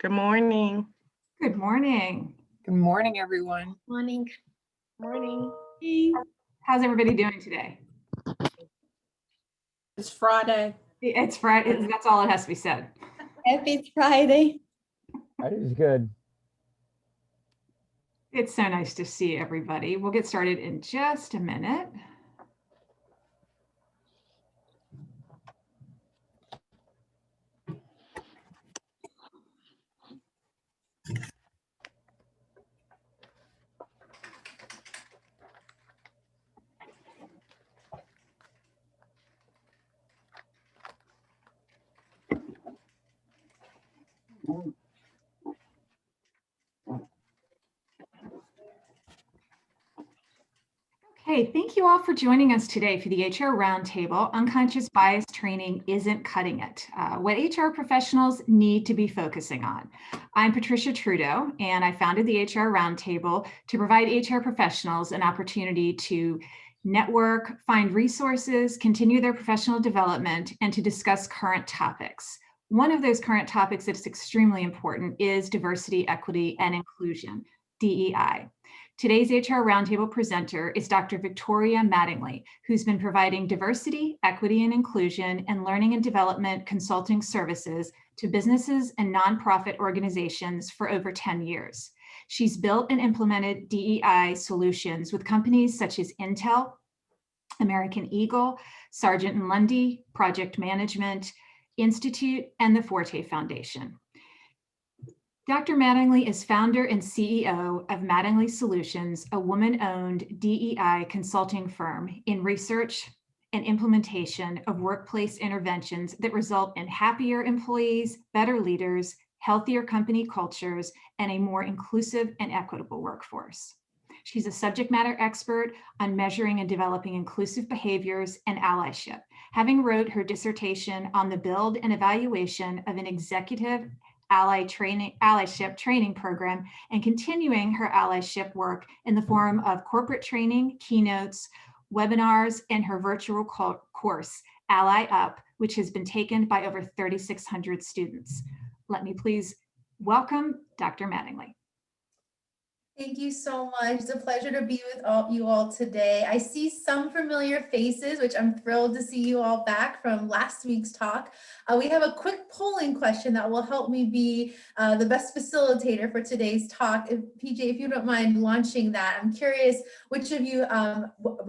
Good morning. Good morning. Good morning, everyone. Morning. Morning. How's everybody doing today? It's Friday. It's Friday. That's all it has to be said. Happy Friday. That is good. It's so nice to see everybody. We'll get started in just a minute. Okay, thank you all for joining us today for the HR Roundtable. Unconscious bias training isn't cutting it. What HR professionals need to be focusing on. I'm Patricia Trudeau, and I founded the HR Roundtable to provide HR professionals an opportunity to network, find resources, continue their professional development, and to discuss current topics. One of those current topics that's extremely important is diversity, equity, and inclusion, DEI. Today's HR Roundtable presenter is Dr. Victoria Mattingly, who's been providing diversity, equity, and inclusion and learning and development consulting services to businesses and nonprofit organizations for over 10 years. She's built and implemented DEI solutions with companies such as Intel, American Eagle, Sargent & Lundy, Project Management Institute, and the Forte Foundation. Dr. Mattingly is founder and CEO of Mattingly Solutions, a woman-owned DEI consulting firm in research and implementation of workplace interventions that result in happier employees, better leaders, healthier company cultures, and a more inclusive and equitable workforce. She's a subject matter expert on measuring and developing inclusive behaviors and allyship, having wrote her dissertation on the build and evaluation of an executive allyship training program, and continuing her allyship work in the form of corporate training, keynotes, webinars, and her virtual course, Ally Up, which has been taken by over 3,600 students. Let me please welcome Dr. Mattingly. Thank you so much. It's a pleasure to be with you all today. I see some familiar faces, which I'm thrilled to see you all back from last week's talk. We have a quick polling question that will help me be the best facilitator for today's talk. PJ, if you don't mind launching that, I'm curious which of you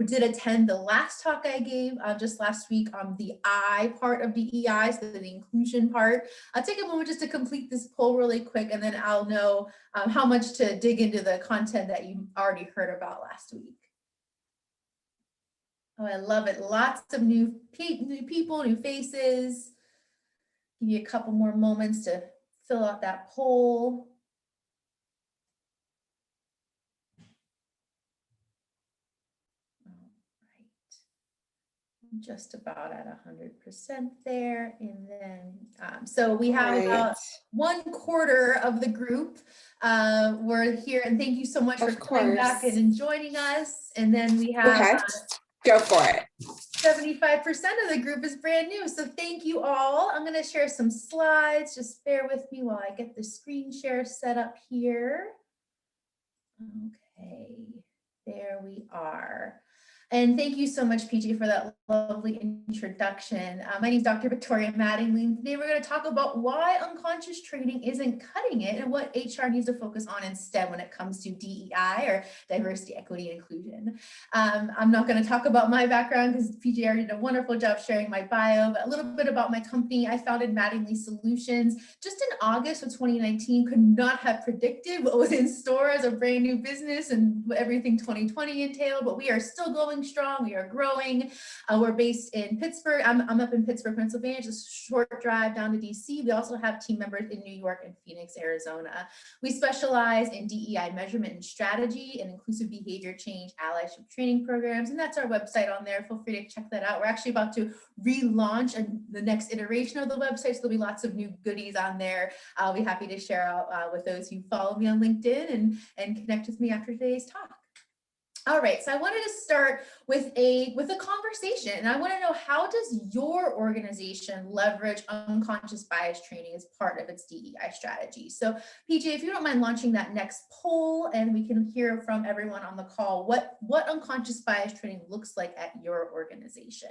did attend the last talk I gave just last week on the I part of DEI, so the inclusion part. I'll take a moment just to complete this poll really quick, and then I'll know how much to dig into the content that you already heard about last week. Oh, I love it. Lots of new people, new faces. Give you a couple more moments to fill out that poll. Just about at 100% there. And then, so we have about 1/4 of the group were here, and thank you so much for coming back and joining us. And then we have Go for it. 75% of the group is brand new. So thank you all. I'm gonna share some slides. Just bear with me while I get the screen share set up here. Okay, there we are. And thank you so much, PJ, for that lovely introduction. My name is Dr. Victoria Mattingly. Today we're going to talk about why unconscious training isn't cutting it and what HR needs to focus on instead when it comes to DEI, or diversity, equity, and inclusion. I'm not going to talk about my background because PJ already did a wonderful job sharing my bio, but a little bit about my company. I founded Mattingly Solutions just in August of 2019. Could not have predicted what was in store as a brand new business and everything 2020 entailed, but we are still going strong. We are growing. We're based in Pittsburgh. I'm up in Pittsburgh, Pennsylvania, just a short drive down to DC. We also have team members in New York and Phoenix, Arizona. We specialize in DEI measurement and strategy and inclusive behavior change allyship training programs. And that's our website on there. Feel free to check that out. We're actually about to relaunch the next iteration of the website. So there'll be lots of new goodies on there. I'll be happy to share out with those who follow me on LinkedIn and connect with me after today's talk. All right, so I wanted to start with a conversation, and I want to know, how does your organization leverage unconscious bias training as part of its DEI strategy? So, PJ, if you don't mind launching that next poll, and we can hear from everyone on the call what unconscious bias training looks like at your organization.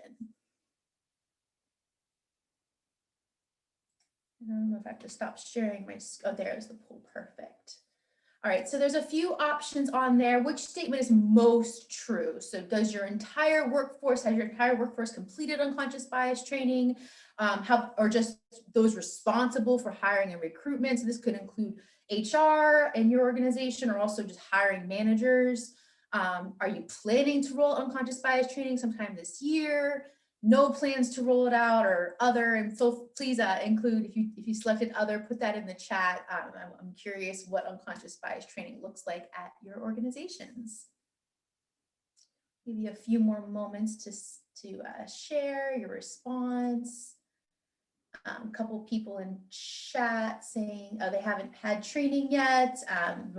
I don't know if I have to stop sharing my. Oh, there's the poll. Perfect. All right, so there's a few options on there. Which statement is most true? So has your entire workforce completed unconscious bias training? Or just those responsible for hiring and recruitment? So this could include HR in your organization, or also just hiring managers. Are you planning to roll unconscious bias training sometime this year? No plans to roll it out, or other? And so please include, if you selected other, put that in the chat. I'm curious what unconscious bias training looks like at your organizations. Give you a few more moments to share your response. A couple people in chat saying they haven't had training yet,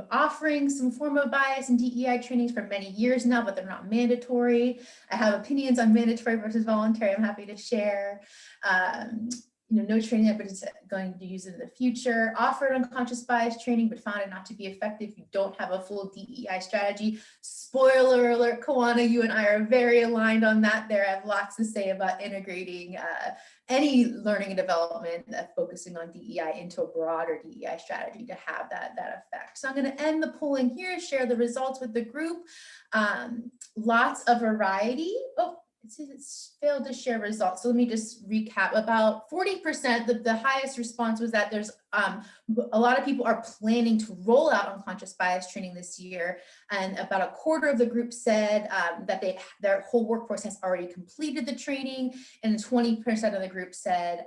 offering some form of bias and DEI trainings for many years now, but they're not mandatory. I have opinions on mandatory versus voluntary. I'm happy to share. No training yet, but it's going to use it in the future. Offered unconscious bias training, but found it not to be effective. You don't have a full DEI strategy. Spoiler alert, Kawana, you and I are very aligned on that there. I have lots to say about integrating any learning and development focusing on DEI into a broader DEI strategy to have that effect. So I'm going to end the polling here, share the results with the group. Lots of variety. Oh, it's failed to share results. So let me just recap. About 40%, the highest response was that there's a lot of people are planning to roll out unconscious bias training this year. And about a quarter of the group said that their whole workforce has already completed the training. And 20% of the group said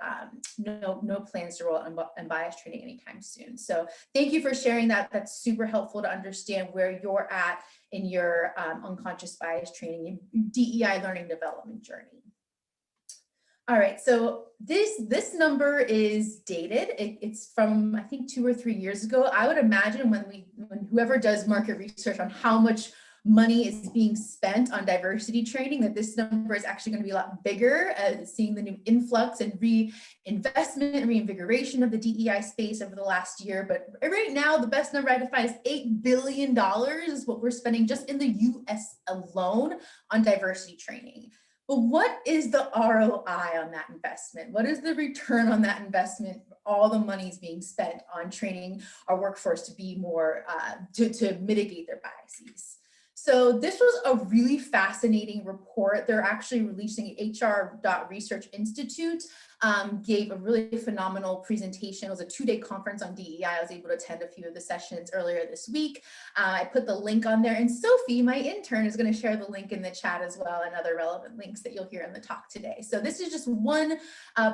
no plans to roll out bias training anytime soon. So thank you for sharing that. That's super helpful to understand where you're at in your unconscious bias training and DEI learning development journey. All right, so this number is dated. It's from, I think, 2 or 3 years ago. I would imagine when whoever does market research on how much money is being spent on diversity training, that this number is actually going to be a lot bigger, seeing the new influx and reinvestment and reinvigoration of the DEI space over the last year. But right now, the best number I can find is $8 billion is what we're spending just in the US alone on diversity training. But what is the ROI on that investment? What is the return on that investment? All the money is being spent on training our workforce to be more, to mitigate their biases. So this was a really fascinating report. They're actually releasing HR.Research Institute, gave a really phenomenal presentation. It was a 2-day conference on DEI. I was able to attend a few of the sessions earlier this week. I put the link on there, and Sophie, my intern, is going to share the link in the chat as well, and other relevant links that you'll hear in the talk today. So this is just one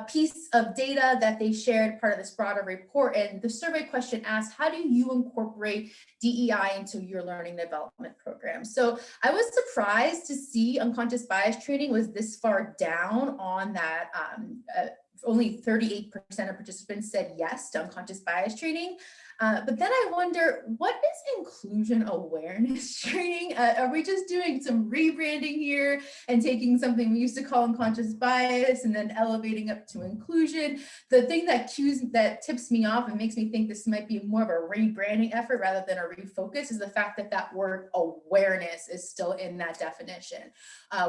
piece of data that they shared, part of this broader report. And the survey question asked, how do you incorporate DEI into your learning development program? So I was surprised to see unconscious bias training was this far down on that. Only 38% of participants said yes to unconscious bias training. But then I wonder, what is inclusion awareness training? Are we just doing some rebranding here and taking something we used to call unconscious bias and then elevating up to inclusion? The thing that tips me off and makes me think this might be more of a rebranding effort rather than a refocus is the fact that that word awareness is still in that definition.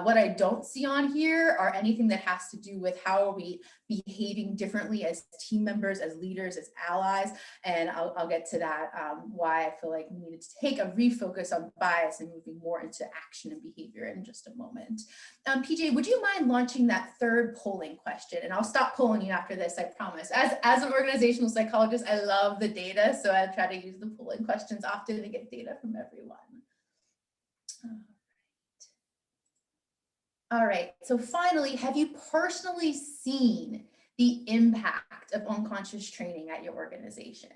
What I don't see on here are anything that has to do with how are we behaving differently as team members, as leaders, as allies, and I'll get to that, why I feel like we needed to take a refocus on bias and moving more into action and behavior in just a moment. PJ, would you mind launching that third polling question? And I'll stop polling you after this, I promise. As an organizational psychologist, I love the data, so I try to use the polling questions often to get data from everyone. All right, so finally, have you personally seen the impact of unconscious training at your organization?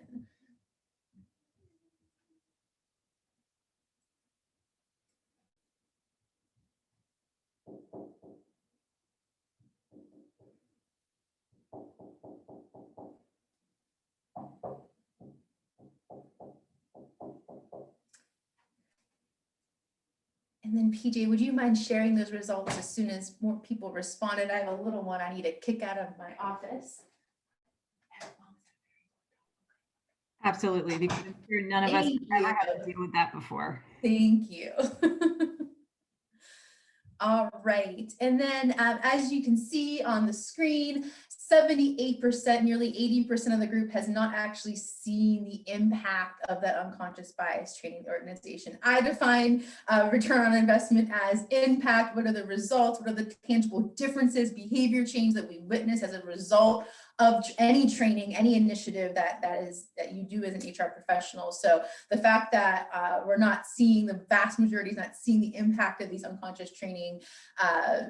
And then PJ, would you mind sharing those results as soon as more people responded? I have a little one I need to kick out of my office. Absolutely, because I'm sure none of us Thank have ever you. had to deal with that before. Thank you. All right, and then as you can see on the screen, 78%, nearly 80% of the group has not actually seen the impact of that unconscious bias training the organization. I define return on investment as impact. What are the results? What are the tangible differences, behavior change that we witness as a result of any training, any initiative that you do as an HR professional? So the fact that we're not seeing, the vast majority is not seeing the impact of these unconscious training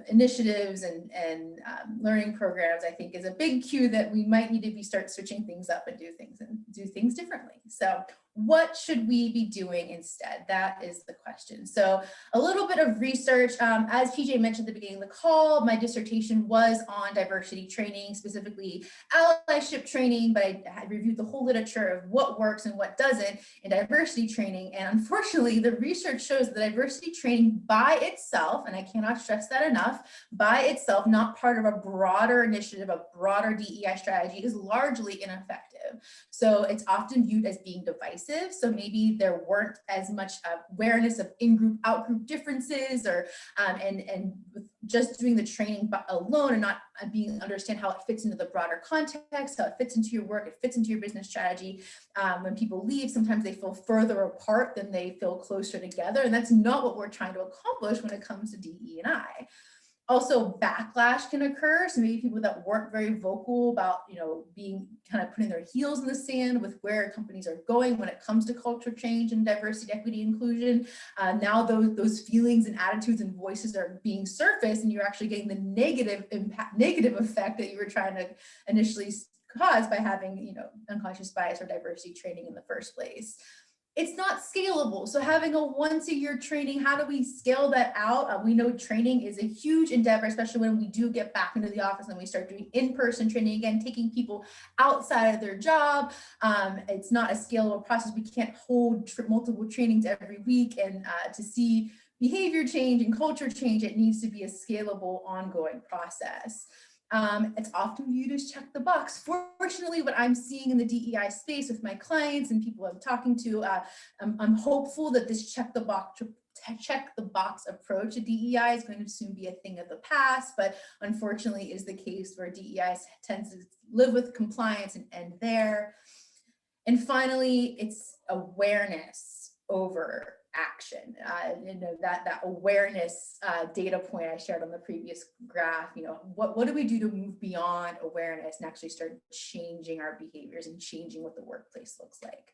initiatives and learning programs, I think is a big cue that we might need to start switching things up and do things differently. So what should we be doing instead? That is the question. So a little bit of research, as PJ mentioned at the beginning of the call, my dissertation was on diversity training, specifically allyship training, but I reviewed the whole literature of what works and what doesn't in diversity training. And unfortunately, the research shows that diversity training by itself, and I cannot stress that enough, by itself, not part of a broader initiative, a broader DEI strategy, is largely ineffective. So it's often viewed as being divisive. So maybe there weren't as much awareness of in-group, out-group differences, or and with just doing the training alone and not being understand how it fits into the broader context, how it fits into your work, it fits into your business strategy. When people leave, sometimes they feel further apart than they feel closer together. And that's not what we're trying to accomplish when it comes to DE&I. Also, backlash can occur. So maybe people that weren't very vocal about, being kind of putting their heels in the sand with where companies are going when it comes to culture change and diversity, equity, inclusion. Now those feelings and attitudes and voices are being surfaced, and you're actually getting the negative effect that you were trying to initially cause by having, unconscious bias or diversity training in the first place. It's not scalable. So having a once-a-year training, how do we scale that out? We know training is a huge endeavor, especially when we do get back into the office and we start doing in-person training again, taking people outside of their job. It's not a scalable process. We can't hold multiple trainings every week, and to see behavior change and culture change, it needs to be a scalable, ongoing process. It's often viewed as check the box. Fortunately, what I'm seeing in the DEI space with my clients and people I'm talking to, I'm hopeful that this check the box approach to DEI is going to soon be a thing of the past, but unfortunately is the case where DEI tends to live with compliance and end there. And finally, it's awareness over action. That awareness data point I shared on the previous graph, what do we do to move beyond awareness and actually start changing our behaviors and changing what the workplace looks like?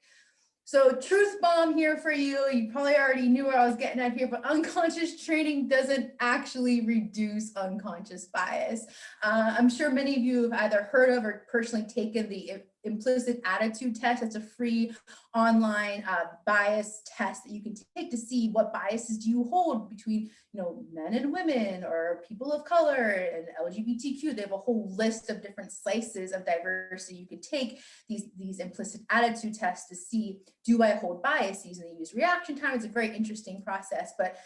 So truth bomb here for you. You probably already knew where I was getting at here, but unconscious training doesn't actually reduce unconscious bias. I'm sure many of you have either heard of or personally taken the implicit attitude test. It's a free online bias test that you can take to see what biases do you hold between men and women or people of color and LGBTQ. They have a whole list of different slices of diversity. You can take these implicit attitude tests to see, do I hold biases? And they use reaction time. It's a very interesting process, but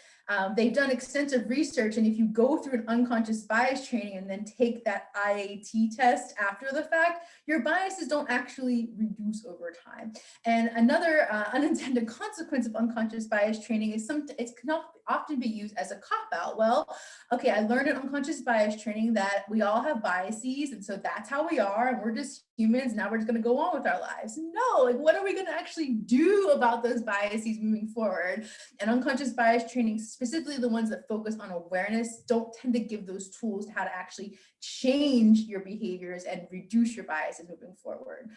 they've done extensive research, and if you go through an unconscious bias training and then take that IAT test after the fact, your biases don't actually reduce over time. And another unintended consequence of unconscious bias training is it can often be used as a cop-out. Well, okay, I learned in unconscious bias training that we all have biases, and so that's how we are, and we're just humans, now we're just going to go on with our lives. No, what are we going to actually do about those biases moving forward? And unconscious bias training, specifically the ones that focus on awareness, don't tend to give those tools to how to actually change your behaviors and reduce your biases moving forward.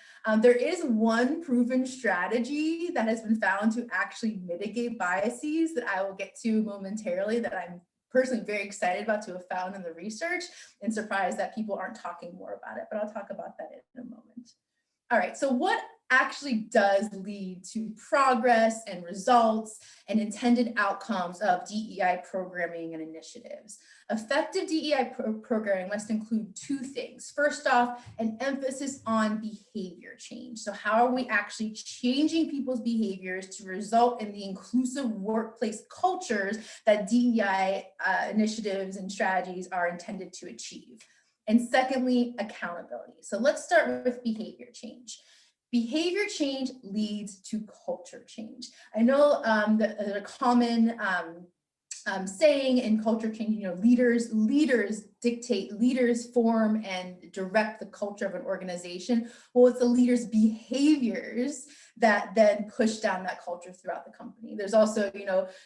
There is one proven strategy that has been found to actually mitigate biases that I will get to momentarily, that I'm personally very excited about to have found in the research, and surprised that people aren't talking more about it, but I'll talk about that in a moment. All right, so what actually does lead to progress and results and intended outcomes of DEI programming and initiatives. Effective DEI programming must include two things. First off, an emphasis on behavior change. So how are we actually changing people's behaviors to result in the inclusive workplace cultures that DEI initiatives and strategies are intended to achieve? And secondly, accountability. So let's start with behavior change. Behavior change leads to culture change. I know the common saying in culture change, leaders dictate, leaders form and direct the culture of an organization. Well, it's the leaders' behaviors that then push down that culture throughout the company. There's also,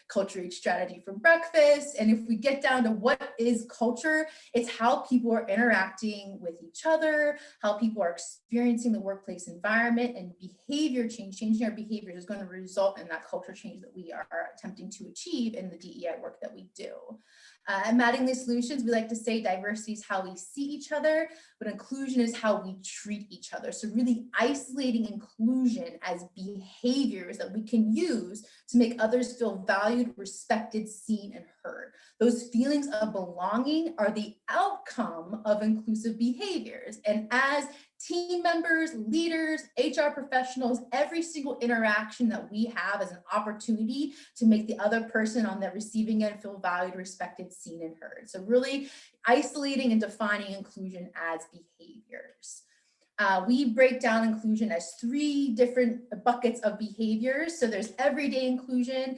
culture eats strategy for breakfast. And if we get down to what is culture, it's how people are interacting with each other, how people are experiencing the workplace environment, and behavior change, changing our behaviors is going to result in that culture change that we are attempting to achieve in the DEI work that we do. At Mattingly Solutions, we like to say diversity is how we see each other, but inclusion is how we treat each other. So really isolating inclusion as behaviors that we can use to make others feel valued, respected, seen, and heard. Those feelings of belonging are the outcome of inclusive behaviors. And as team members, leaders, HR professionals, every single interaction that we have is an opportunity to make the other person on the receiving end feel valued, respected, seen, and heard. So really isolating and defining inclusion as behaviors. We break down inclusion as 3 different buckets of behaviors. So there's everyday inclusion.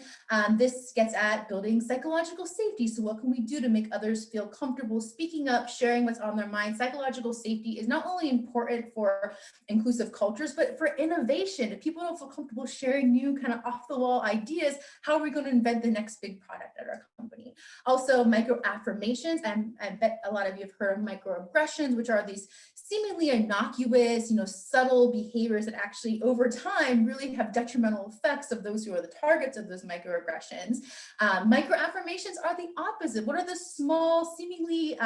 This gets at building psychological safety. So what can we do to make others feel comfortable speaking up, sharing what's on their mind? Psychological safety is not only important for inclusive cultures, but for innovation. If people don't feel comfortable sharing new kind of off the wall ideas, how are we going to invent the next big product at our company? Also micro affirmations. I bet a lot of you have heard of microaggressions, which are these seemingly innocuous, subtle behaviors that actually over time really have detrimental effects of those who are the targets of those microaggressions. Microaffirmations are the opposite. What are the small, seemingly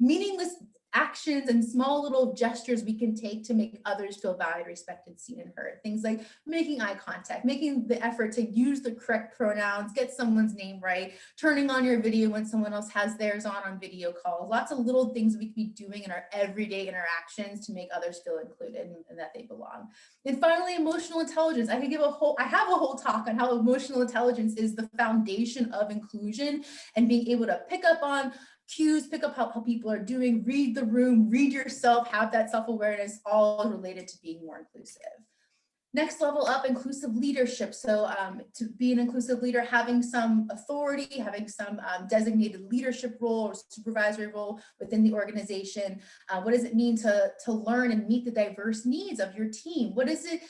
meaningless actions and small little gestures we can take to make others feel valued, respected, seen, and heard? Things like making eye contact, making the effort to use the correct pronouns, get someone's name right, turning on your video when someone else has theirs on video calls. Lots of little things we could be doing in our everyday interactions to make others feel included and that they belong. And finally, emotional intelligence. I have a whole talk on how emotional intelligence is the foundation of inclusion and being able to pick up on cues, pick up how people are doing, read the room, read yourself, have that self-awareness, all related to being more inclusive. Next level up, inclusive leadership. So to be an inclusive leader, having some authority, having some designated leadership role or supervisory role within the organization. What does it mean to learn and meet the diverse needs of your team? What does it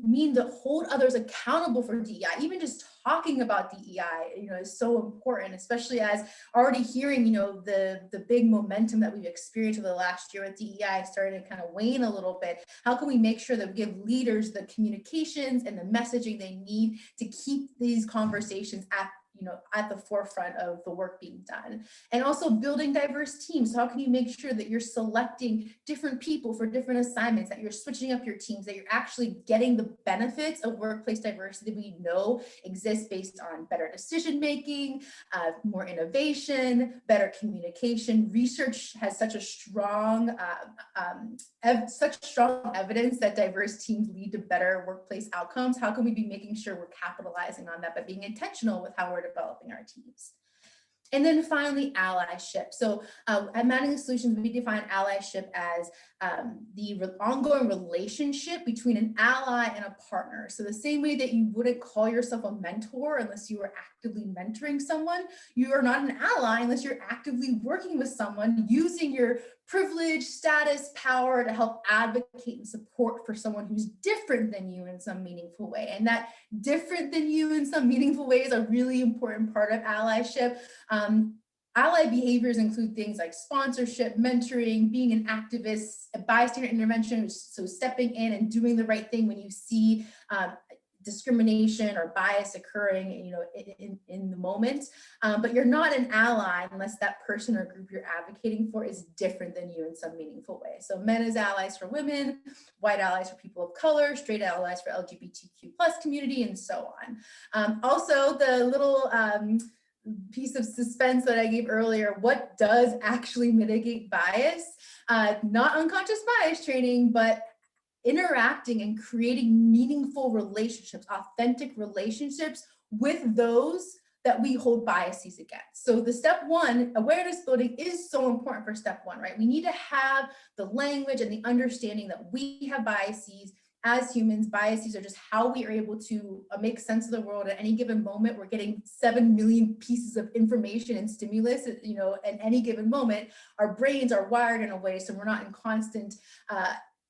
mean to hold others accountable for DEI? Even just talking about DEI, is so important, especially as already hearing, the big momentum that we've experienced over the last year with DEI starting to kind of wane a little bit. How can we make sure that we give leaders the communications and the messaging they need to keep these conversations at the forefront of the work being done? And also building diverse teams. So how can you make sure that you're selecting different people for different assignments, that you're switching up your teams, that you're actually getting the benefits of workplace diversity that we know exists based on better decision-making, more innovation, better communication. Research has such strong evidence that diverse teams lead to better workplace outcomes. How can we be making sure we're capitalizing on that by being intentional with how we're developing our teams? And then finally, allyship. So at Mattingly Solutions, we define allyship as the ongoing relationship between an ally and a partner. So the same way that you wouldn't call yourself a mentor unless you were actively mentoring someone, you are not an ally unless you're actively working with someone, using your privilege, status, power to help advocate and support for someone who's different than you in some meaningful way. And that different than you in some meaningful way is a really important part of allyship. Ally behaviors include things like sponsorship, mentoring, being an activist, a bystander intervention, so stepping in and doing the right thing when you see discrimination or bias occurring, in the moment, but you're not an ally unless that person or group you're advocating for is different than you in some meaningful way. So men as allies for women, white allies for people of color, straight allies for LGBTQ plus community, and so on. Also, the little piece of suspense that I gave earlier, what does actually mitigate bias? Not unconscious bias training, but interacting and creating meaningful relationships, authentic relationships with those that we hold biases against. So the step one, awareness building, is so important for step one, right? We need to have the language and the understanding that we have biases. As humans, biases are just how we are able to make sense of the world at any given moment. We're getting 7 million pieces of information and stimulus, at any given moment. Our brains are wired in a way so we're not in constant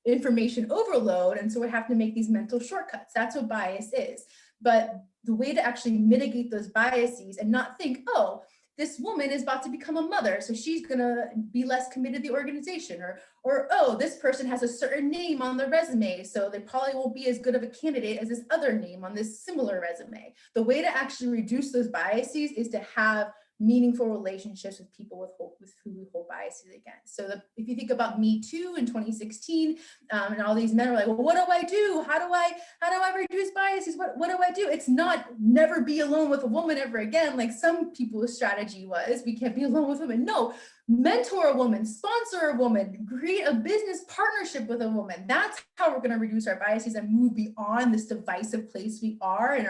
information overload. And so we have to make these mental shortcuts. That's what bias is. But the way to actually mitigate those biases and not think, oh, this woman is about to become a mother, so she's gonna be less committed to the organization, or oh, this person has a certain name on their resume, so they probably won't be as good of a candidate as this other name on this similar resume. The way to actually reduce those biases is to have meaningful relationships with people with who we hold biases against. So if you think about Me Too in 2016, and all these men are like, well, what do I do? How do I reduce biases? What do I do? It's not never be alone with a woman ever again, like some people's strategy was, we can't be alone with women. No, mentor a woman, sponsor a woman, create a business partnership with a woman. That's how we're going to reduce our biases and move beyond this divisive place we are in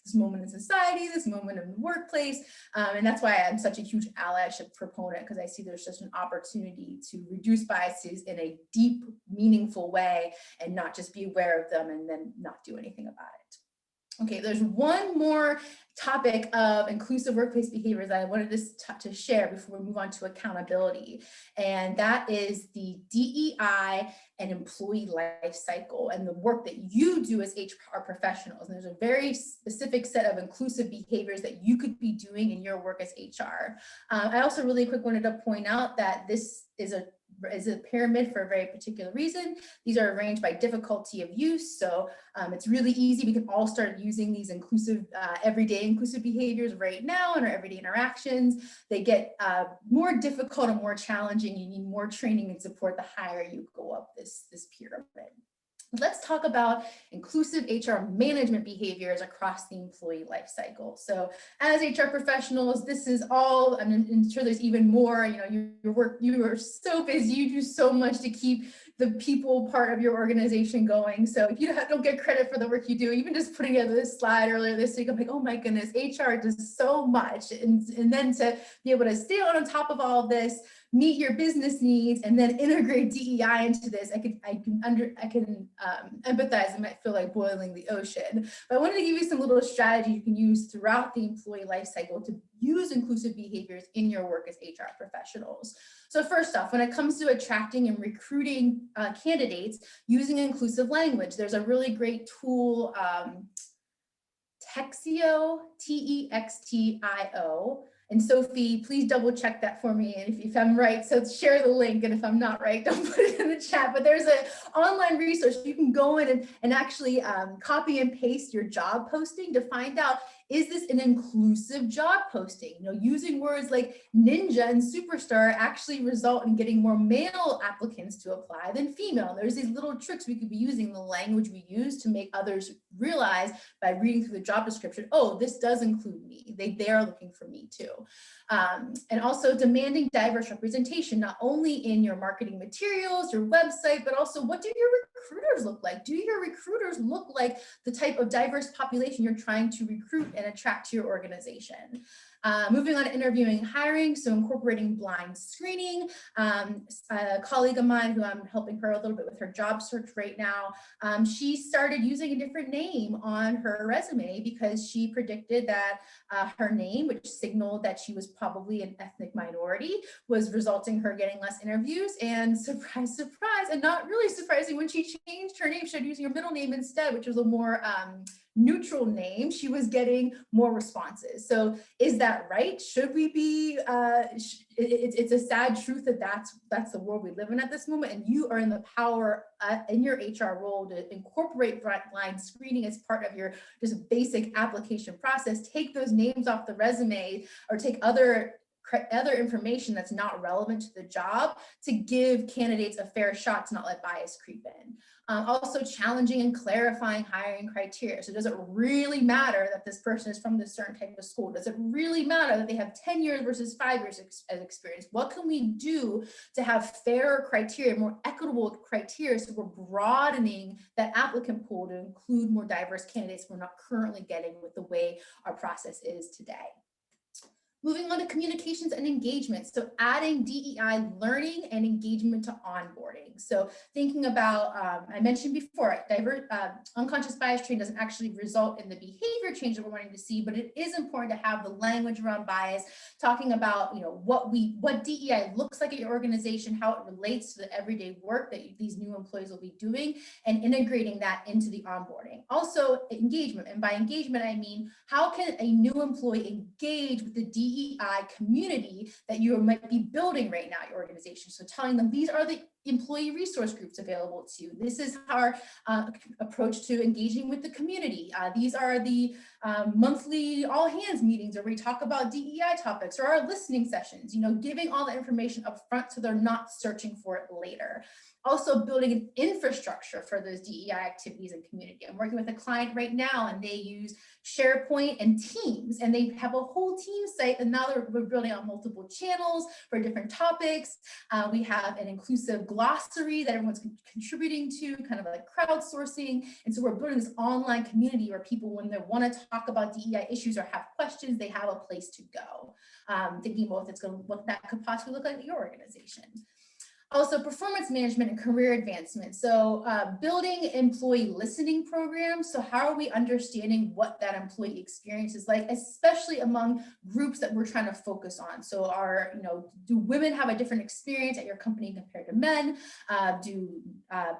this moment in society, this moment in the workplace. And that's why I'm such a huge allyship proponent, because I see there's just an opportunity to reduce biases in a deep, meaningful way and not just be aware of them and then not do anything about it. Okay, there's one more topic of inclusive workplace behaviors that I wanted to share before we move on to accountability. And that is the DEI and employee life cycle and the work that you do as HR professionals. And there's a very specific set of inclusive behaviors that you could be doing in your work as HR. I also really quick wanted to point out that this is a pyramid for a very particular reason. These are arranged by difficulty of use. So it's really easy. We can all start using these inclusive, everyday inclusive behaviors right now in our everyday interactions. They get more difficult and more challenging. You need more training and support the higher you go up this pyramid. Let's talk about inclusive HR management behaviors across the employee life cycle. So as HR professionals, this is all, I'm sure there's even more, your work, you are so busy, you do so much to keep the people part of your organization going. So if you don't get credit for the work you do, even just putting together this slide earlier this week, I'm like, oh my goodness, HR does so much. And then to be able to stay on top of all of this, meet your business needs, and then integrate DEI into this. I can empathize. It might feel like boiling the ocean, but I wanted to give you some little strategies you can use throughout the employee life cycle to use inclusive behaviors in your work as HR professionals. So first off, when it comes to attracting and recruiting candidates, using inclusive language, there's a really great tool, Textio, Textio. And Sophie, please double check that for me. And if I'm right, so share the link. And if I'm not right, don't put it in the chat. But there's an online resource. You can go in and actually copy and paste your job posting to find out, is this an inclusive job posting? Using words like ninja and superstar actually result in getting more male applicants to apply than female. There's these little tricks we could be using, the language we use to make others realize by reading through the job description, oh, this does include me. They are looking for me too. And also demanding diverse representation, not only in your marketing materials, your website, but also what do your recruiters look like? Do your recruiters look like the type of diverse population you're trying to recruit and attract to your organization? Moving on to interviewing and hiring, so incorporating blind screening. A colleague of mine who I'm helping her a little bit with her job search right now, she started using a different name on her resume because she predicted that her name, which signaled that she was probably an ethnic minority, was resulting her getting less interviews. And surprise, surprise, and not really surprising, when she changed her name, she started using her middle name instead, which was a more neutral name, she was getting more responses. So is that right? Should we be, it's a sad truth that that's the world we live in at this moment, and you are in the power in your HR role to incorporate frontline screening as part of your just basic application process. Take those names off the resume or take other information that's not relevant to the job to give candidates a fair shot to not let bias creep in. Also challenging and clarifying hiring criteria. So does it really matter that this person is from this certain type of school? Does it really matter that they have 10 years versus 5 years as experience? What can we do to have fairer criteria, more equitable criteria, so we're broadening that applicant pool to include more diverse candidates we're not currently getting with the way our process is today. Moving on to communications and engagement. So adding DEI learning and engagement to onboarding. So thinking about, I mentioned before, unconscious bias training doesn't actually result in the behavior change that we're wanting to see, but it is important to have the language around bias, talking about, what DEI looks like at your organization, how it relates to the everyday work that these new employees will be doing, and integrating that into the onboarding. Also engagement, and by engagement, I mean, how can a new employee engage with the DEI community that you might be building right now at your organization? So telling them these are the employee resource groups available to you. This is our approach to engaging with the community. These are the monthly all hands meetings where we talk about DEI topics, or our listening sessions, giving all the information up front so they're not searching for it later. Also building an infrastructure for those DEI activities and community. I'm working with a client right now and they use SharePoint and Teams, and they have a whole team site, and now we're building out multiple channels for different topics. We have an inclusive glossary that everyone's contributing to, kind of like crowdsourcing. And so we're building this online community where people, when they want to talk about DEI issues or have questions, they have a place to go. Thinking about what that could possibly look like at your organization. Also performance management and career advancement. So building employee listening programs. So how are we understanding what that employee experience is like, especially among groups that we're trying to focus on? So do women have a different experience at your company compared to men? Do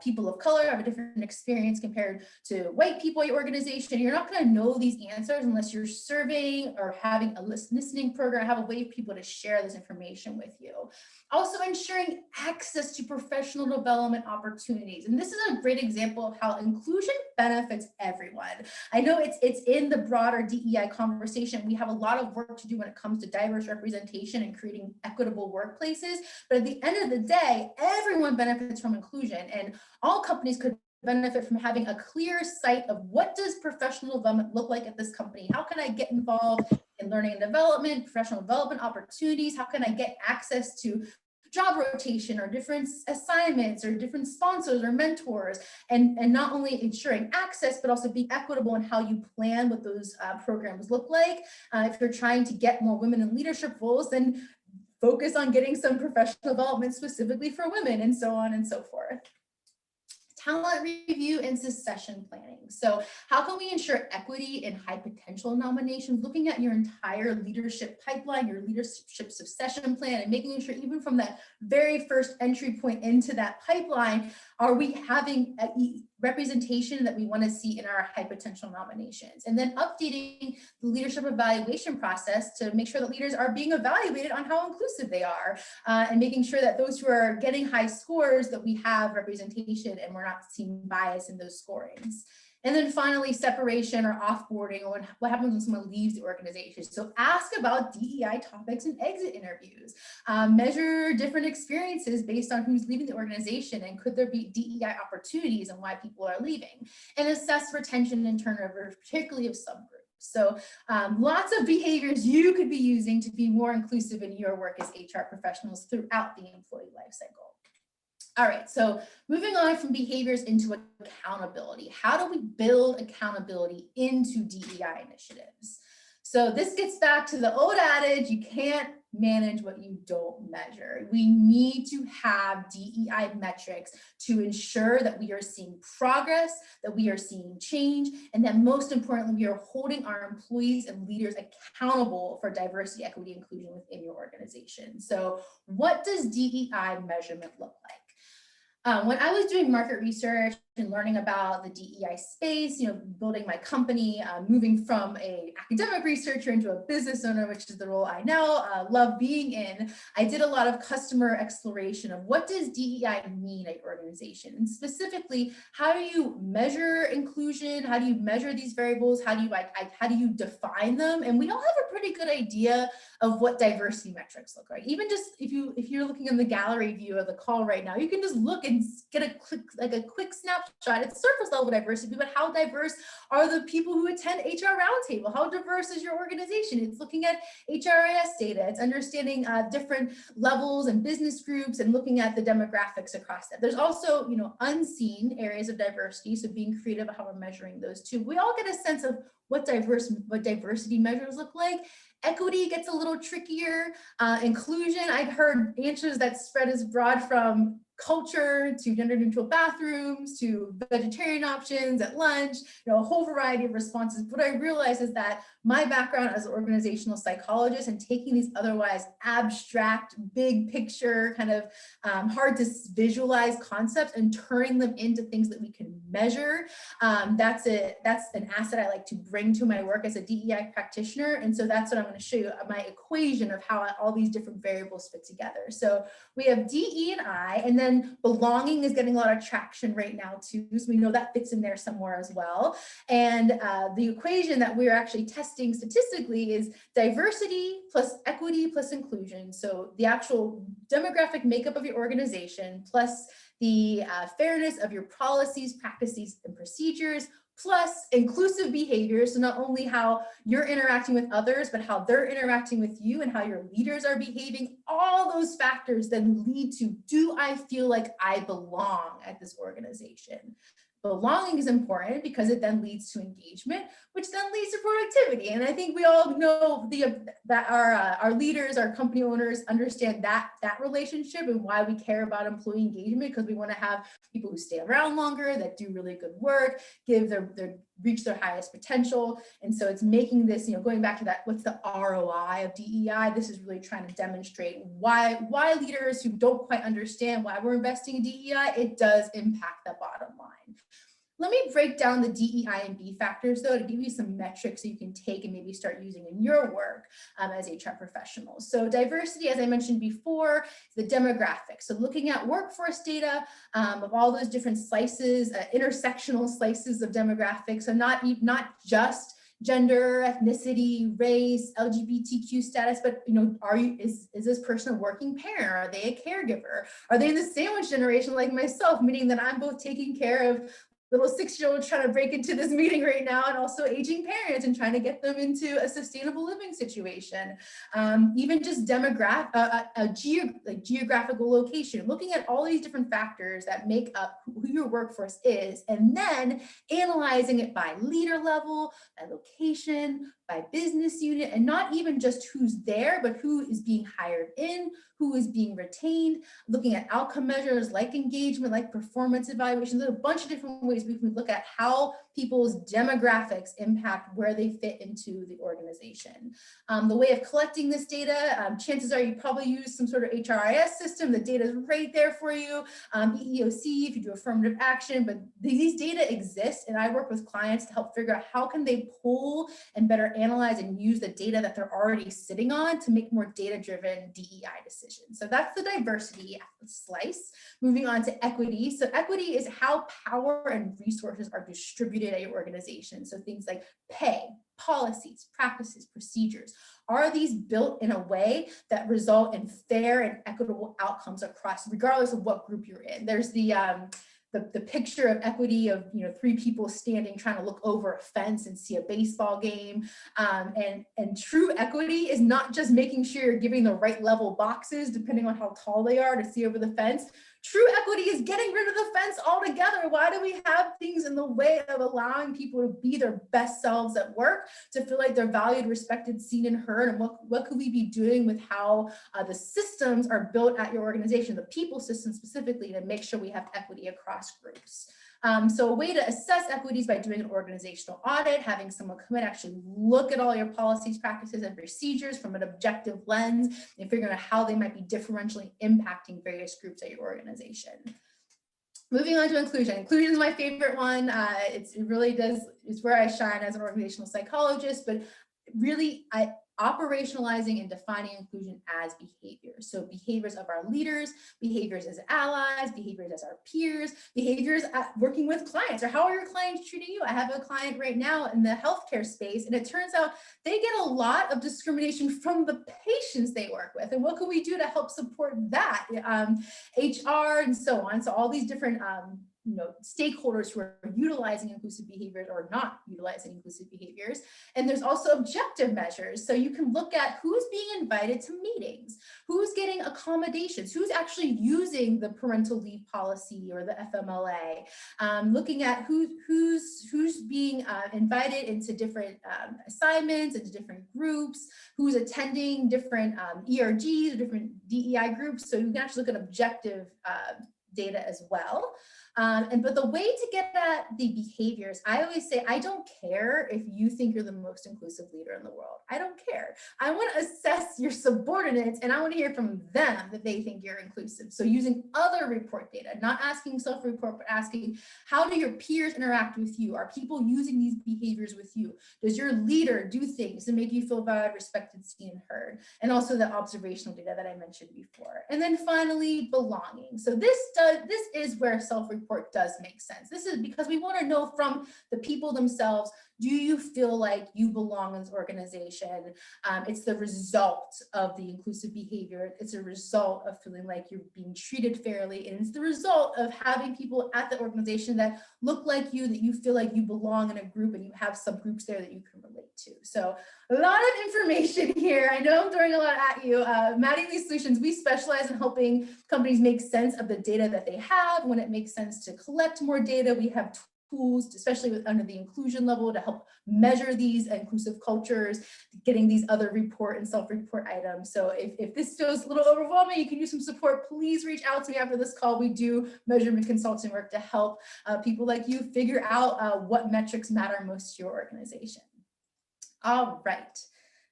people of color have a different experience compared to white people at your organization? You're not going to know these answers unless you're surveying or having a listening program, have a way for people to share this information with you. Also ensuring access to professional development opportunities. And this is a great example of how inclusion benefits everyone. I know it's in the broader DEI conversation. We have a lot of work to do when it comes to diverse representation and creating equitable workplaces. But at the end of the day, everyone benefits from inclusion, and all companies could benefit from having a clear sight of what does professional development look like at this company? How can I get involved in learning and development, professional development opportunities? How can I get access to job rotation or different assignments or different sponsors or mentors, and not only ensuring access, but also being equitable in how you plan what those programs look like. If you're trying to get more women in leadership roles, then focus on getting some professional development specifically for women, and so on and so forth. Talent review and succession planning. So how can we ensure equity in high potential nominations, looking at your entire leadership pipeline, your leadership succession plan, and making sure even from that very first entry point into that pipeline, are we having a representation that we want to see in our high potential nominations? And then updating the leadership evaluation process to make sure that leaders are being evaluated on how inclusive they are, and making sure that those who are getting high scores, that we have representation and we're not seeing bias in those scorings. And then finally, separation or offboarding, or what happens when someone leaves the organization. So ask about DEI topics in exit interviews. Measure different experiences based on who's leaving the organization, and could there be DEI opportunities and why people are leaving. And assess retention and turnover, particularly of subgroups. So lots of behaviors you could be using to be more inclusive in your work as HR professionals throughout the employee life cycle. All right, so moving on from behaviors into accountability. How do we build accountability into DEI initiatives? So this gets back to the old adage, you can't manage what you don't measure. We need to have DEI metrics to ensure that we are seeing progress, that we are seeing change, and that most importantly, we are holding our employees and leaders accountable for diversity, equity, inclusion within your organization. So what does DEI measurement look like? When I was doing market research learning about the DEI space, building my company, moving from a academic researcher into a business owner, which is the role I now love being in. I did a lot of customer exploration of what does DEI mean at your organization, and specifically, how do you measure inclusion? How do you measure these variables? How do you define them? And we all have a pretty good idea of what diversity metrics look like. Even just if you're looking in the gallery view of the call right now, you can just look and get a quick snapshot. It's surface level diversity, but how diverse are the people who attend HR Roundtable? How diverse is your organization? It's looking at HRIS data. It's understanding different levels and business groups and looking at the demographics across that. There's also, unseen areas of diversity. So being creative about how we're measuring those too. We all get a sense of what diversity measures look like. Equity gets a little trickier. Inclusion, I've heard answers that spread as broad from culture to gender neutral bathrooms to vegetarian options at lunch, a whole variety of responses. What I realize is that my background as an organizational psychologist and taking these otherwise abstract, big picture, kind of hard to visualize concepts and turning them into things that we can measure, that's an asset I like to bring to my work as a DEI practitioner. And so that's what I'm going to show you, my equation of how all these different variables fit together. So we have D, E, and I, and then belonging is getting a lot of traction right now too. So we know that fits in there somewhere as well. And the equation that we're actually testing statistically is diversity plus equity plus inclusion. So the actual demographic makeup of your organization plus the fairness of your policies, practices, and procedures, plus inclusive behavior. So not only how you're interacting with others, but how they're interacting with you and how your leaders are behaving. All those factors then lead to, do I feel like I belong at this organization? Belonging is important because it then leads to engagement, which then leads to productivity. And I think we all know that our leaders, our company owners understand that relationship and why we care about employee engagement, because we want to have people who stay around longer, that do really good work, reach their highest potential. And so it's making this, going back to that, what's the ROI of DEI? This is really trying to demonstrate why leaders who don't quite understand why we're investing in DEI, it does impact the bottom line. Let me break down the DEI and B factors though, to give you some metrics so you can take and maybe start using in your work as HR professionals. So diversity, as I mentioned before, is the demographics. So looking at workforce data of all those different slices, intersectional slices of demographics. So not just gender, ethnicity, race, LGBTQ status, but is this person a working parent? Are they a caregiver? Are they in the sandwich generation like myself, meaning that I'm both taking care of little 6-year-olds trying to break into this meeting right now, and also aging parents and trying to get them into a sustainable living situation. Even just geographical location, looking at all these different factors that make up who your workforce is, and then analyzing it by leader level, by location, by business unit, and not even just who's there, but who is being hired in, who is being retained, looking at outcome measures like engagement, like performance evaluations. There's a bunch of different ways we can look at how people's demographics impact where they fit into the organization. The way of collecting this data, chances are you probably use some sort of HRIS system. The data is right there for you. EEOC, if you do affirmative action, but these data exist, and I work with clients to help figure out how can they pull and better analyze and use the data that they're already sitting on to make more data-driven DEI decisions. So that's the diversity slice. Moving on to equity. So equity is how power and resources are distributed at your organization. So things like pay, policies, practices, procedures. Are these built in a way that result in fair and equitable outcomes across, regardless of what group you're in? There's the picture of equity of 3 people standing trying to look over a fence and see a baseball game, and true equity is not just making sure you're giving the right level boxes depending on how tall they are to see over the fence. True equity is getting rid of the fence altogether. Why do we have things in the way of allowing people to be their best selves at work, to feel like they're valued, respected, seen, and heard? And what could we be doing with how the systems are built at your organization, the people system specifically, to make sure we have equity across groups? So a way to assess equity is by doing an organizational audit, having someone come in, actually look at all your policies, practices, and procedures from an objective lens, and figuring out how they might be differentially impacting various groups at your organization. Moving on to inclusion. Inclusion is my favorite one. It really does, it's where I shine as an organizational psychologist, but really operationalizing and defining inclusion as behaviors. So behaviors of our leaders, behaviors as allies, behaviors as our peers, behaviors at working with clients, or how are your clients treating you? I have a client right now in the healthcare space, and it turns out they get a lot of discrimination from the patients they work with. And what can we do to help support that? HR and so on. So all these different stakeholders who are utilizing inclusive behaviors or not utilizing inclusive behaviors. And there's also objective measures. So you can look at who's being invited to meetings, who's getting accommodations, who's actually using the parental leave policy or the FMLA, looking at who's being invited into different assignments, into different groups, who's attending different ERGs or different DEI groups. So you can actually look at objective data as well. But the way to get at the behaviors, I always say, I don't care if you think you're the most inclusive leader in the world. I don't care. I want to assess your subordinates, and I want to hear from them that they think you're inclusive. So using other report data, not asking self-report, but asking, how do your peers interact with you? Are people using these behaviors with you? Does your leader do things to make you feel valued, respected, seen, and heard? And also the observational data that I mentioned before. And then finally, belonging. So this is where self-report does make sense. This is because we want to know from the people themselves, do you feel like you belong in this organization? It's the result of the inclusive behavior. It's a result of feeling like you're being treated fairly. And it's the result of having people at the organization that look like you, that you feel like you belong in a group and you have subgroups there that you can relate to. So a lot of information here. I know I'm throwing a lot at you. Matting Lead Solutions, we specialize in helping companies make sense of the data that they have. When it makes sense to collect more data, we have tools, especially under the inclusion level, to help measure these inclusive cultures, getting these other report and self-report items. So if this feels a little overwhelming, you can use some support, please reach out to me after this call. We do measurement consulting work to help people like you figure out what metrics matter most to your organization. All right.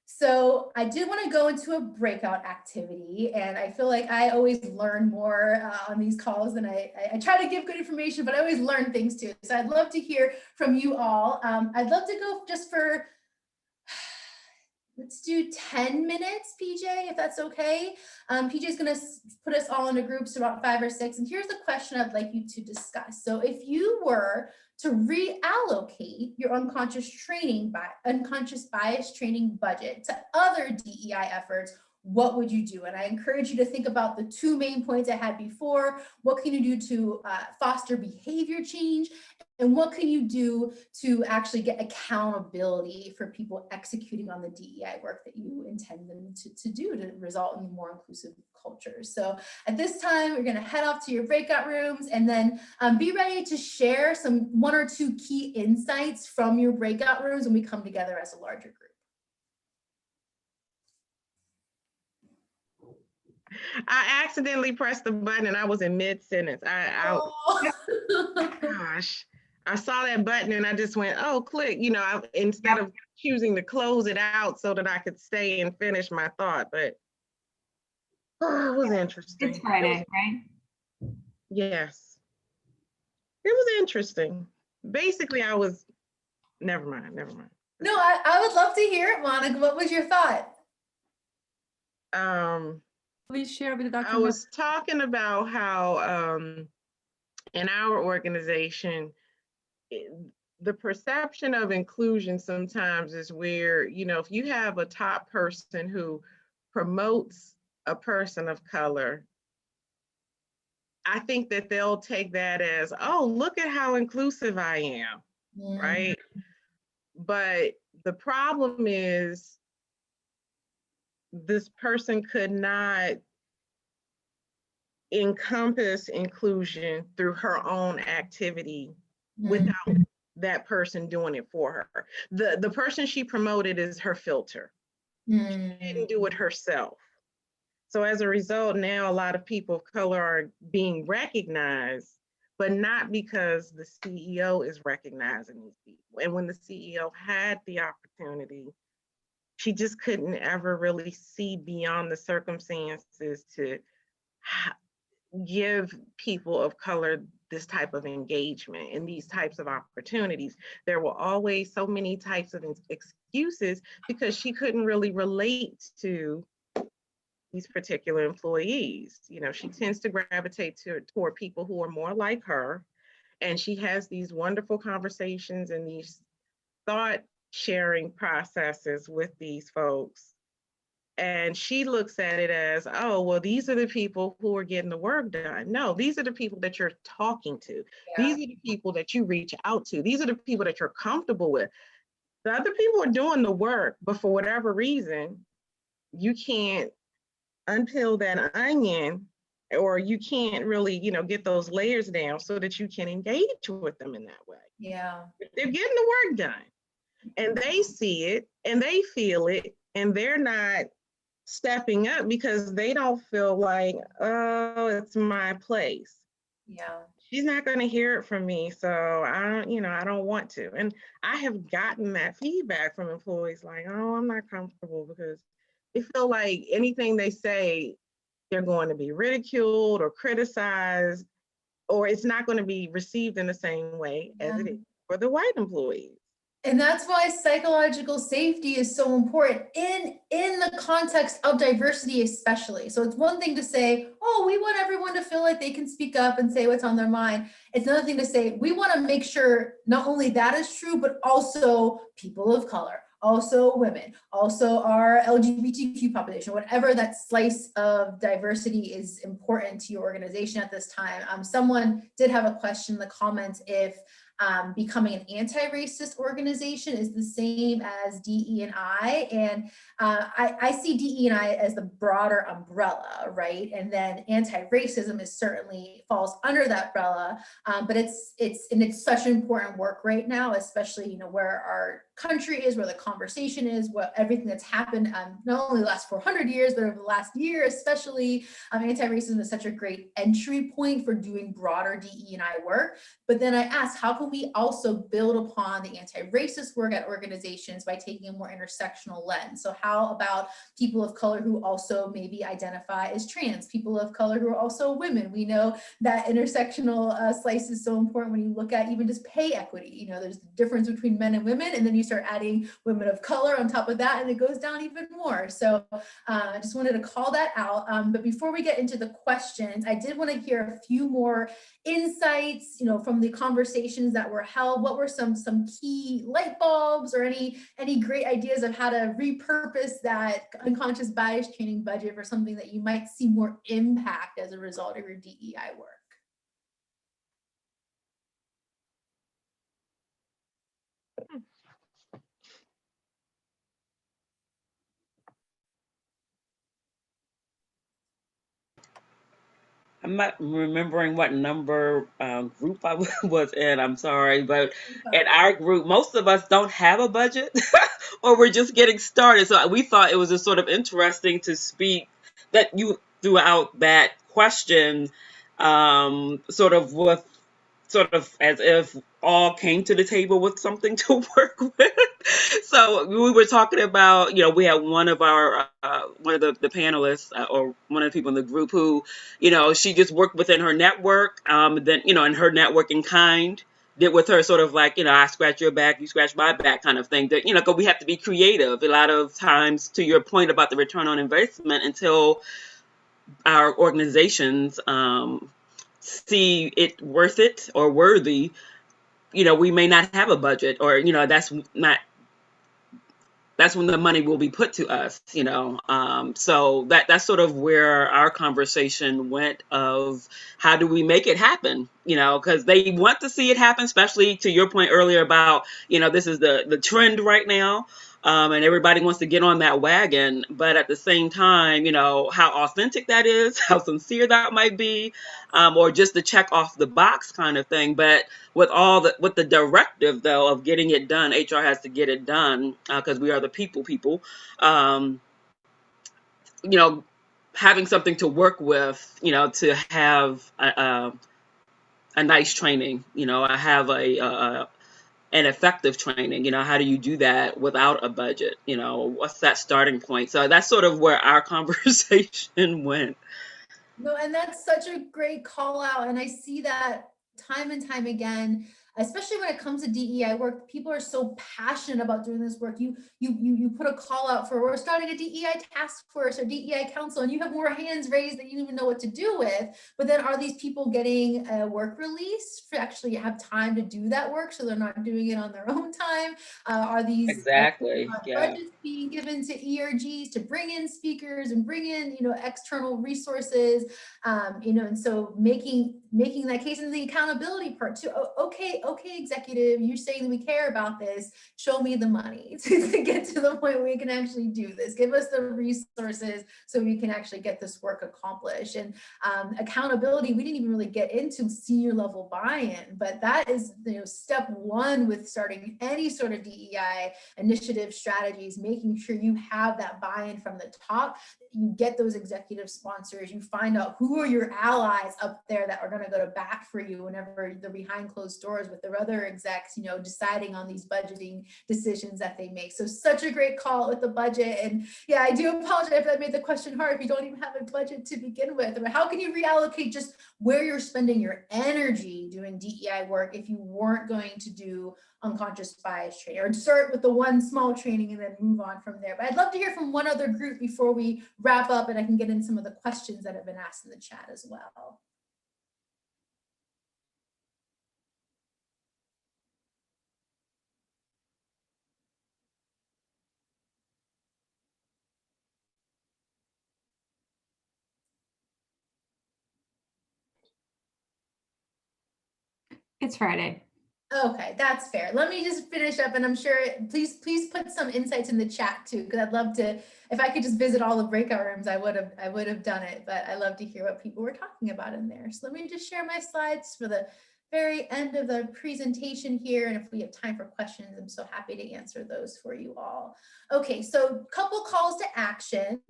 So I did want to go into a breakout activity, and I feel like I always learn more on these calls than I try to give good information, but I always learn things too. So I'd love to hear from you all. I'd love to go just for, let's do 10 minutes, PJ, if that's okay. PJ is going to put us all into groups, about 5 or 6. And here's the question I'd like you to discuss. So if you were to reallocate your unconscious bias training budget to other DEI efforts, what would you do? And I encourage you to think about the 2 main points I had before. What can you do to foster behavior change? And what can you do to actually get accountability for people executing on the DEI work that you intend them to do to result in more inclusive cultures? So at this time, we're going to head off to your breakout rooms, and then be ready to share 1 or 2 key insights from your breakout rooms when we come together as a larger group. I accidentally pressed the button and I was in mid-sentence. Gosh, I saw that button and I just went, oh, click, instead of choosing to close it out so that I could stay and finish my thought, but it was interesting. It's Friday, right? Yes, it was interesting. Basically, never mind. No, I would love to hear it, Monica. What was your thought? Please share with Dr. I was talking about how in our organization, the perception of inclusion sometimes is where, if you have a top person who promotes a person of color, I think that they'll take that as, oh, look at how inclusive I am, right? But the problem is this person could not encompass inclusion through her own activity without that person doing it for her. The person she promoted is her filter. She didn't do it herself. So as a result, now a lot of people of color are being recognized, but not because the CEO is recognizing these people. And when the CEO had the opportunity, she just couldn't ever really see beyond the circumstances to give people of color this type of engagement and these types of opportunities. There were always so many types of excuses because she couldn't really relate to these particular employees. You know, she tends to gravitate toward people who are more like her, and she has these wonderful conversations and these thought sharing processes with these folks. And she looks at it as, oh, well, these are the people who are getting the work done. No, these are the people that you're talking to. These are the people that you reach out to. These are the people that you're comfortable with. The other people are doing the work, but for whatever reason, you can't unpeel that onion, or you can't really, get those layers down so that you can engage with them in that way. Yeah. They're getting the work done and they see it and they feel it, and they're not stepping up because they don't feel like, oh, it's my place. Yeah. She's not going to hear it from me, so I don't want to. And I have gotten that feedback from employees like, oh, I'm not comfortable, because they feel like anything they say, they're going to be ridiculed or criticized, or it's not going to be received in the same way as it is for the white employees. And that's why psychological safety is so important in the context of diversity, especially. So it's one thing to say, oh, we want everyone to feel like they can speak up and say what's on their mind. It's another thing to say, we want to make sure not only that is true, but also people of color, also women, also our LGBTQ population, whatever that slice of diversity is important to your organization at this time. Someone did have a question in the comments if becoming an anti-racist organization is the same as DE&I, and I see DE&I as the broader umbrella, right? And then anti-racism is certainly falls under that umbrella, but it's such important work right now, especially where our country is, where the conversation is, what everything that's happened not only the last 400 years, but over the last year, especially anti-racism is such a great entry point for doing broader DE&I work. But then I asked, how can we also build upon the anti-racist work at organizations by taking a more intersectional lens? So how about people of color who also maybe identify as trans, people of color who are also women? We know that intersectional slice is so important when you look at even just pay equity. There's the difference between men and women, and then you start adding women of color on top of that, and it goes down even more. So I just wanted to call that out. But before we get into the questions, I did want to hear a few more insights, from the conversations that were held. What were some key light bulbs or any great ideas of how to repurpose that unconscious bias training budget for something that you might see more impact as a result of your DEI work? I'm not remembering what number group I was in. I'm sorry, but in our group, most of us don't have a budget, or we're just getting started. So we thought it was just sort of interesting to speak that you threw out that question, sort of as if all came to the table with something to work with. So we were talking about, we had one of the panelists, or one of the people in the group who, she just worked within her network, then, and her network in kind did with her sort of like, I scratch your back, you scratch my back kind of thing. That, because we have to be creative a lot of times, to your point about the return on investment, until our organizations see it worth it or worthy, we may not have a budget, or that's when the money will be put to us, so that's sort of where our conversation went, of how do we make it happen, because they want to see it happen, especially to your point earlier about, this is the trend right now. And everybody wants to get on that wagon, but at the same time, how authentic that is, how sincere that might be, or just to check off the box kind of thing. But with the directive though of getting it done, HR has to get it done, because we are the people. Having something to work with, to have a nice training, I have an effective training, how do you do that without a budget? What's that starting point? So that's sort of where our conversation went. No, and that's such a great call out. And I see that time and time again, especially when it comes to DEI work, people are so passionate about doing this work. You put a call out for, we're starting a DEI task force or DEI council, and you have more hands raised that you don't even know what to do with. But then are these people getting a work release to actually have time to do that work, so they're not doing it on their own time? Are these Exactly. Yeah. budgets being given to ERGs to bring in speakers and bring in, external resources, and so making that case, and the accountability part too. Okay, executive, you're saying that we care about this. Show me the money to get to the point where we can actually do this. Give us the resources so we can actually get this work accomplished. And accountability, we didn't even really get into senior level buy-in, but that is, step one with starting any sort of DEI initiative strategies, making sure you have that buy-in from the top. You get those executive sponsors, you find out who are your allies up there that are going to go to bat for you whenever they're behind closed doors with their other execs, deciding on these budgeting decisions that they make. So such a great call with the budget. And yeah, I do apologize if that made the question hard, if you don't even have a budget to begin with. But how can you reallocate just where you're spending your energy doing DEI work if you weren't going to do unconscious bias training, or start with the one small training and then move on from there? But I'd love to hear from one other group before we wrap up, and I can get in some of the questions that have been asked in the chat as well. It's Friday. Okay, that's fair. Let me just finish up, and I'm sure, please put some insights in the chat too, because I'd love to, if I could just visit all the breakout rooms, I would have done it, but I love to hear what people were talking about in there. So let me just share my slides for the very end of the presentation here, and if we have time for questions, I'm so happy to answer those for you all. Okay, so a couple calls to action.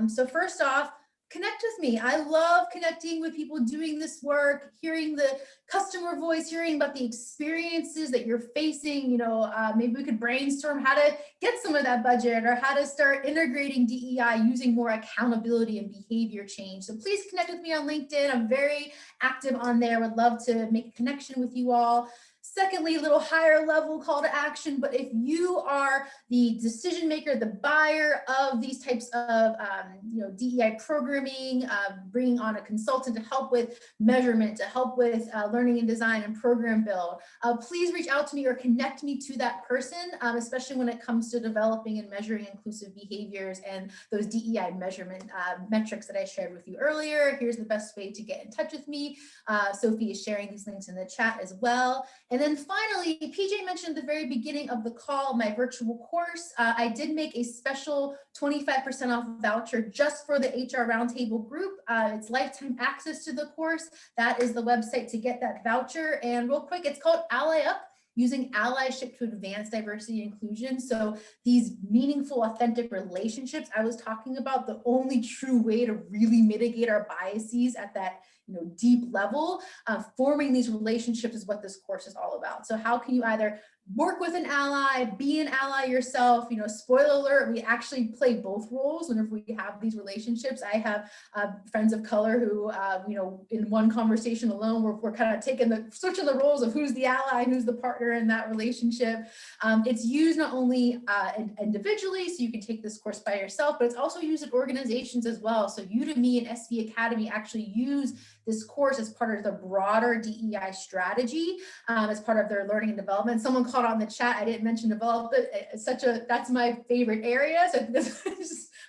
So first off, connect with me. I love connecting with people doing this work, hearing the customer voice, hearing about the experiences that you're facing. Maybe we could brainstorm how to get some of that budget, or how to start integrating DEI using more accountability and behavior change. So please connect with me on LinkedIn. I'm very active on there. Would love to make a connection with you all. Secondly, a little higher level call to action, but if you are the decision maker, the buyer of these types of DEI programming, bringing on a consultant to help with measurement, to help with learning and design and program build, please reach out to me or connect me to that person, especially when it comes to developing and measuring inclusive behaviors and those DEI measurement metrics that I shared with you earlier. Here's the best way to get in touch with me. Sophie is sharing these links in the chat as well. And then finally, PJ mentioned at the very beginning of the call, my virtual course. I did make a special 25% off voucher just for the HR Roundtable group. It's lifetime access to the course. That is the website to get that voucher. And real quick, it's called Ally Up, using allyship to advance diversity and inclusion. So these meaningful, authentic relationships I was talking about, the only true way to really mitigate our biases at that deep level, forming these relationships is what this course is all about. So how can you either work with an ally, be an ally yourself? Spoiler alert, we actually play both roles whenever we have these relationships. I have friends of color who, in one conversation alone, we're kind of switching the roles of who's the ally, who's the partner in that relationship. It's used not only individually, so you can take this course by yourself, but it's also used in organizations as well. So Udemy and SV Academy actually use this course as part of the broader DEI strategy, as part of their learning and development. Someone called on the chat, I didn't mention development. That's my favorite area. So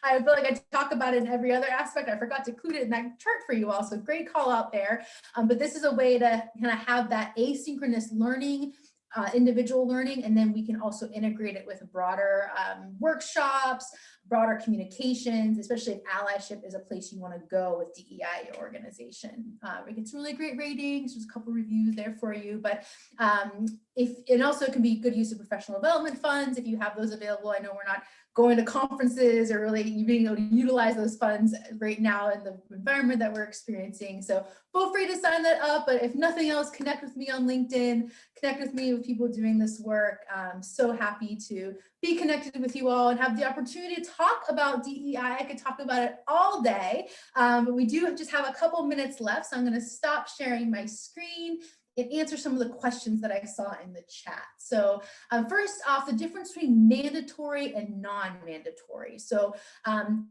I feel like I talk about it in every other aspect. I forgot to include it in that chart for you all. So great call out there. But this is a way to kind of have that asynchronous learning, individual learning, and then we can also integrate it with broader workshops, broader communications, especially if allyship is a place you want to go with DEI in your organization. It gets really great ratings. There's a couple reviews there for you, but and also it can be good use of professional development funds if you have those available. I know we're not going to conferences or really being able to utilize those funds right now in the environment that we're experiencing. So feel free to sign that up, but if nothing else, connect with me on LinkedIn, connect with me with people doing this work. I'm so happy to be connected with you all and have the opportunity to talk about DEI. I could talk about it all day, but we do just have a couple minutes left, so I'm going to stop sharing my screen and answer some of the questions that I saw in the chat. So first off, the difference between mandatory and non-mandatory. So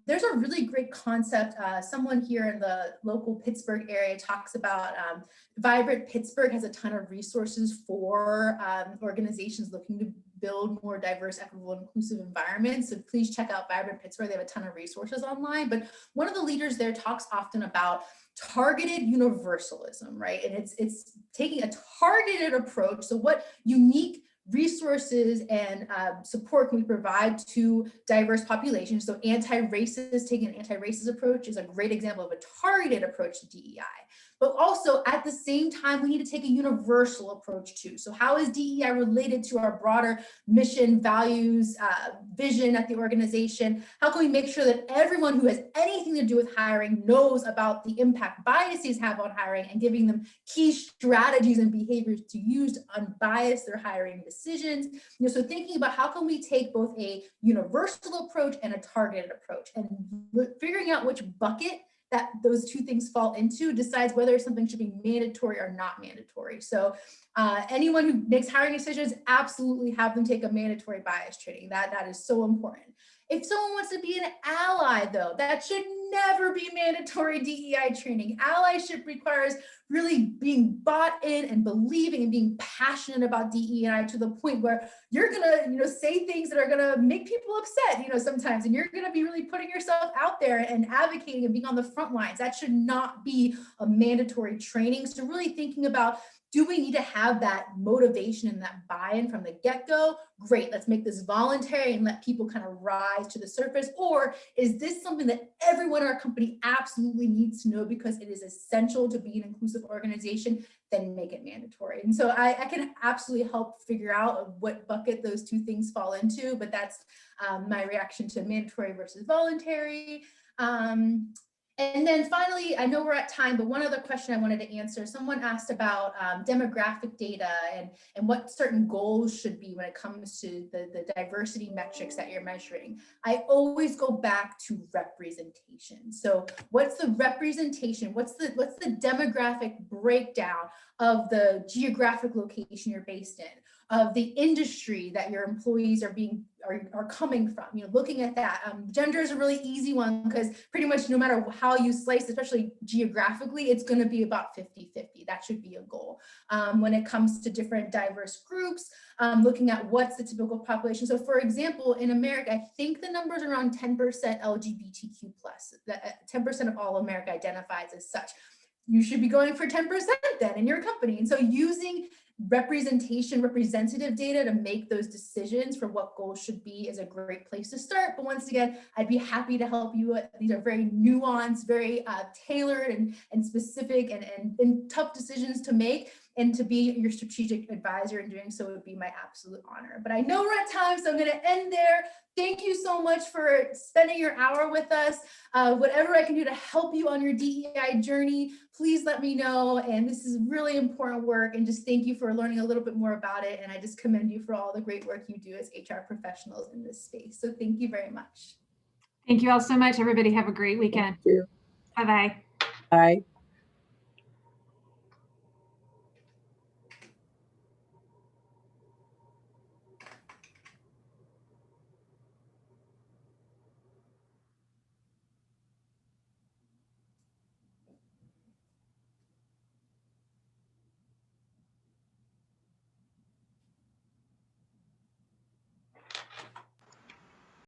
there's a really great concept. Someone here in the local Pittsburgh area talks about Vibrant Pittsburgh has a ton of resources for organizations looking to build more diverse, equitable, and inclusive environments. So please check out Vibrant Pittsburgh. They have a ton of resources online. But one of the leaders there talks often about targeted universalism, right? And it's taking a targeted approach. So what unique resources and support can we provide to diverse populations? So anti-racist, taking an anti-racist approach is a great example of a targeted approach to DEI. But also at the same time, we need to take a universal approach too. So how is DEI related to our broader mission, values, vision at the organization? How can we make sure that everyone who has anything to do with hiring knows about the impact biases have on hiring and giving them key strategies and behaviors to use to unbias their hiring decisions? So thinking about how can we take both a universal approach and a targeted approach, and figuring out which bucket that those two things fall into decides whether something should be mandatory or not mandatory. So anyone who makes hiring decisions, absolutely have them take a mandatory bias training. That is so important. If someone wants to be an ally though, that should never be mandatory DEI training. Allyship requires really being bought in and believing and being passionate about DEI to the point where you're gonna, say things that are gonna make people upset, sometimes, and you're gonna be really putting yourself out there and advocating and being on the front lines. That should not be a mandatory training. So really thinking about, do we need to have that motivation and that buy-in from the get-go? Great, let's make this voluntary and let people kind of rise to the surface. Or is this something that everyone in our company absolutely needs to know because it is essential to be an inclusive organization? Then make it mandatory. And so I can absolutely help figure out what bucket those two things fall into, but that's my reaction to mandatory versus voluntary. And then finally, I know we're at time, but one other question I wanted to answer. Someone asked about demographic data and what certain goals should be when it comes to the diversity metrics that you're measuring. I always go back to representation. So what's the representation? What's the demographic breakdown of the geographic location you're based in, of the industry that your employees are coming from? Looking at that. Gender is a really easy one because pretty much no matter how you slice, especially geographically, it's going to be about 50-50. That should be a goal. When it comes to different diverse groups, looking at what's the typical population. So for example, in America, I think the number is around 10% LGBTQ+. 10% of all America identifies as such. You should be going for 10% then in your company. And so using representative data to make those decisions for what goals should be is a great place to start. But once again, I'd be happy to help you. These are very nuanced, very tailored and specific and tough decisions to make. And to be your strategic advisor in doing so would be my absolute honor. But I know we're at time, so I'm going to end there. Thank you so much for spending your hour with us. Whatever I can do to help you on your DEI journey, please let me know. And this is really important work. And just thank you for learning a little bit more about it. And I just commend you for all the great work you do as HR professionals in this space. So thank you very much. Thank you all so much. Everybody have a great weekend. Thank you. Bye-bye. Bye.